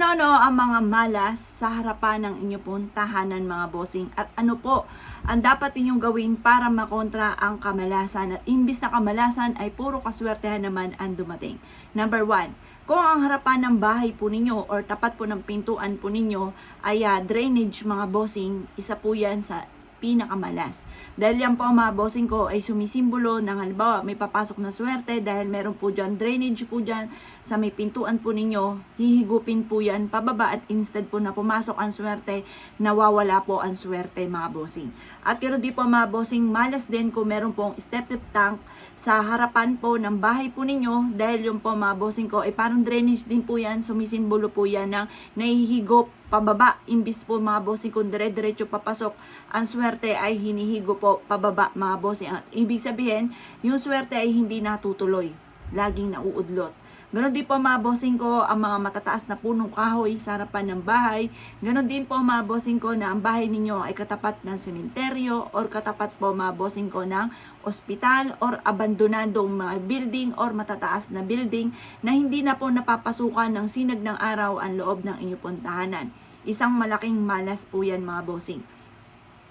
Ano ang mga malas sa harapan ng inyong pong tahanan mga bossing, at ano po ang dapat ninyong gawin para makontra ang kamalasan, at imbis na kamalasan ay puro kaswertehan naman ang dumating. Number 1, kung ang harapan ng bahay po ninyo or tapat po ng pintuan po ninyo ay drainage mga bossing, isa po yan sa pinakamalas. Dahil yan po mga bossing ko ay sumisimbolo ng halimbawa may papasok na swerte dahil meron po dyan drainage po dyan sa may pintuan po ninyo, hihigupin po yan pababa at instead po na pumasok ang swerte, nawawala po ang swerte mga bossing. At ganoon din po mga bossing, malas din kung meron pong septic tank sa harapan po ng bahay po ninyo, dahil yung po mga bossing ko ay parang drainage din po yan, sumisimbolo po yan ng nahihigop pababa, imbis po mga bossing kung dire-diretso papasok, ang swerte ay hinihigo po pababa mga bossing. At ibig sabihin, yung swerte ay hindi natutuloy, laging nauudlot. Ganon din po mga bossing ko ang mga matataas na punong kahoy sa harapan ng bahay. Ganon din po mga bossing ko na ang bahay ninyo ay katapat ng sementeryo or katapat po mga bossing ko ng ospital or abandonadong mga building or matataas na building na hindi na po napapasukan ng sinag ng araw ang loob ng inyong pong tahanan. Isang malaking malas po yan mga bossing.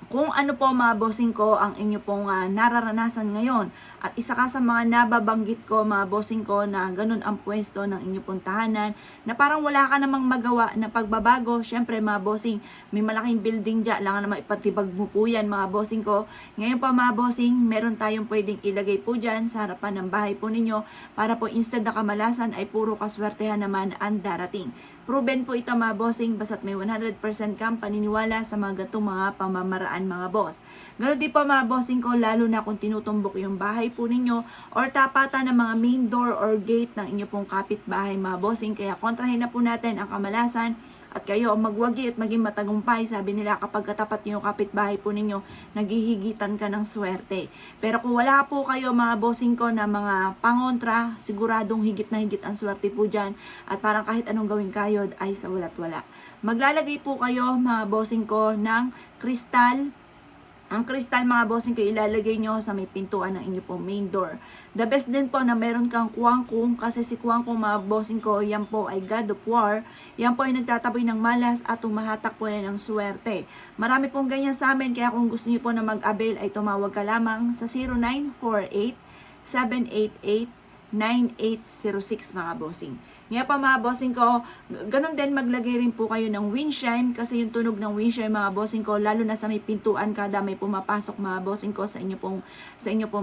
Kung ano po mga bossing ko ang inyo pong nararanasan ngayon, at isa ka sa mga nababanggit ko mga bossing ko na ganun ang pwesto ng inyo pong tahanan, na parang wala ka namang magawa na pagbabago, syempre mga bossing, may malaking building dyan, lang naman ipatibag mo po yan mga bossing ko. Ngayon pa mga bossing, meron tayong pwedeng ilagay po dyan sa harapan ng bahay po ninyo para po instead na kamalasan ay puro kaswertehan naman ang darating. Proven po ito mga bossing, basta't may 100% kang paniniwala sa mga gatong mga pamamaraan mga boss. Ganoon din po mga bossing ko, lalo na kung tinutumbok yung bahay po ninyo or tapatan ng mga main door or gate ng inyo pong kapitbahay mga bossing. Kaya kontrahin na po natin ang kamalasan at kayo ang magwagi at maging matagumpay. Sabi nila kapag katapat yung kapitbahay po ninyo, naghihigitan ka ng swerte. Pero kung wala po kayo mga bossing ko na mga pangontra, siguradong higit na higit ang swerte po dyan, at parang kahit anong gawin kayo ay sa walat wala. Maglalagay po kayo mga bossing ko ng kristal. Ang kristal mga bossing ko ilalagay nyo sa may pintuan ng inyo pong main door. The best din po na meron kang kuwangkong, kasi si kuwangkong mga bossing ko, yan po ay God of War. Yan po ay nagtataboy ng malas at tumahatak po yan ng swerte. Marami pong ganyan sa amin, kaya kung gusto niyo po na mag-avail ay tumawag ka lamang sa 0948 788 9806 mga bossing. Ngayon pa mga bossing ko, ganun din maglagay rin po kayo ng windchime, kasi yung tunog ng windchime mga bossing ko, lalo na sa may pintuan kada may pumapasok mga bossing ko sa inyo pong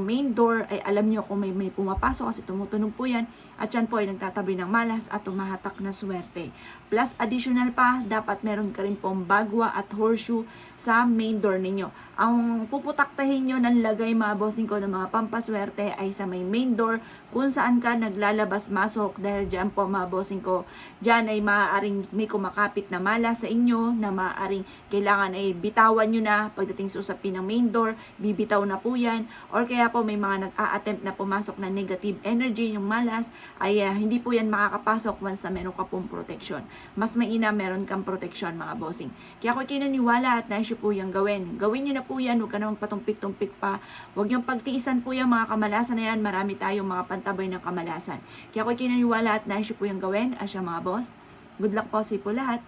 main door, ay alam nyo kung may pumapasok kasi tumutunog po yan, at yan po ay nagtatabi ng malas at tumahatak na swerte. Plus additional pa, dapat meron ka rin pong bagwa at horseshoe sa main door ninyo. Ang puputaktahin nyo ng lagay mga bossing ko ng mga pampaswerte ay sa may main door, kung saan ka naglalabas-masok, dahil dyan po mga bossing ko, dyan ay maaaring may kumakapit na mala sa inyo na maaaring kailangan ay bitawan nyo na pagdating sa usapin ng main door, bibitaw na po yan, or kaya po may mga nag-a-attempt na pumasok na negative energy, yung malas ay hindi po yan makakapasok once na meron ka pong protection. Mas maina meron kang protection mga bossing. Kaya ako kinaniwala at naisyo po yung gawin nyo na po yan, huwag ka namang patumpik-tumpik pa, huwag yung pagtiisan po yung mga kamalasan na yan, marami tayong mga pantabay ng kamalasan. Kaya ako kinaniwala at naisyo po yung gawin, asya mga boss. Good luck po sa po lahat.